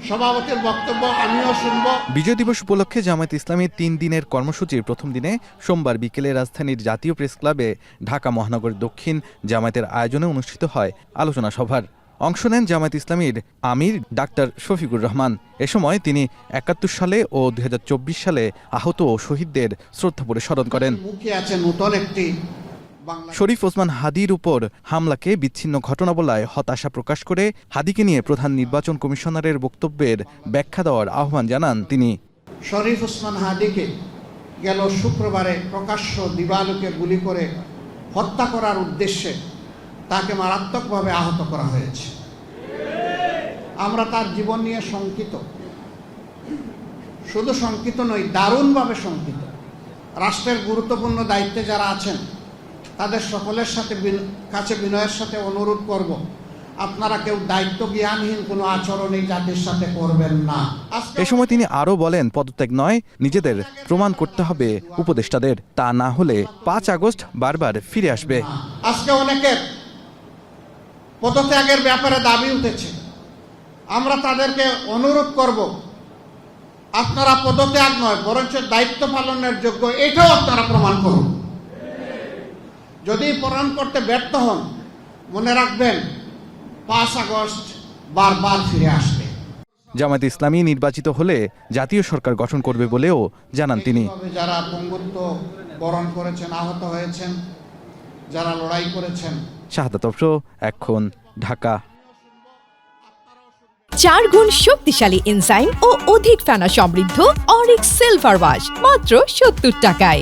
সভাপতির বক্তব্য আমিও শুনব। বিজয় দিবস উপলক্ষে জামায়াতে ইসলামীর 3 দিনের কর্মসূচির প্রথম দিনে সোমবার বিকেলে রাজধানীর জাতীয় প্রেস ক্লাবে ঢাকা মহানগর দক্ষিণ জামায়াতের আয়োজনে অনুষ্ঠিত হয় আলোচনা সভার। অংশ নেন জামায়াতে ইসলামীর আমির ডাক্তার শফিকুর রহমান। এ সময় তিনি ৭১ সালে ও ২০২৪ সালে আহত ও শহীদদের শ্রদ্ধাভরে স্মরণ করেন। শরীফ ওসমান হাদির উপর হামলাকে বিচ্ছিন্ন ঘটনা বলায় হতাশা প্রকাশ করে হাদিকে নিয়ে প্রধান নির্বাচন কমিশনারের বক্তব্যের ব্যাখ্যা দেওয়ার আহ্বান জানান তিনি। শরীফ ওসমান হাদিকে গেল শুক্রবারে প্রকাশ্য দিবালোকে গুলি করে হত্যা করার উদ্দেশ্যে তাকে মারাত্মকভাবে আহত করা হয়েছে। আমরা তার জীবন নিয়ে শঙ্কিত, শুধু শঙ্কিত নই, দারুণভাবে শঙ্কিত। রাষ্ট্রের গুরুত্বপূর্ণ দায়িত্বে যারা আছেন তাদের সকলের কাছে বিনয়ের সাথে অনুরোধ করব, আপনারা কেউ দায়িত্ব জ্ঞানহীন কোনো আচরণ এই জাতির সাথে করবেন না। এ সময় তিনি আরও বলেন, পদত্যাগ নয়, নিজেদের প্রমাণ করতে হবে উপদেষ্টাদের, তা না হলে ৫ আগস্ট বারবার ফিরে আসবে। আজকে অনেকের পদত্যাগের ব্যাপারে দাবি উঠেছে, আমরা তাদেরকে অনুরোধ করব, আপনারা পদত্যাগ নয় বরঞ্চ দায়িত্ব পালনের যোগ্য, এটাও আপনারা প্রমাণ করুন। যদি প্রমাণ করতে ব্যর্থ হন, মনে রাখবেন ৫ আগস্ট বারবার ফিরে আসবে। জামায়াতে ইসলামী নির্বাচিত হলে জাতীয় সরকার গঠন করবে বলেও জানান তিনি। যারা পঙ্গুত্ব বরণ করেছেন, আহত হয়েছেন, যারা লড়াই করেছেন। শাহাদাত অফরো, এখন, ঢাকা। ৪ গুণ শক্তিশালী এনজাইম ও অধিক ফেনা সমৃদ্ধ অরিক সিলভার ওয়াশ মাত্র ৭০ টাকায়।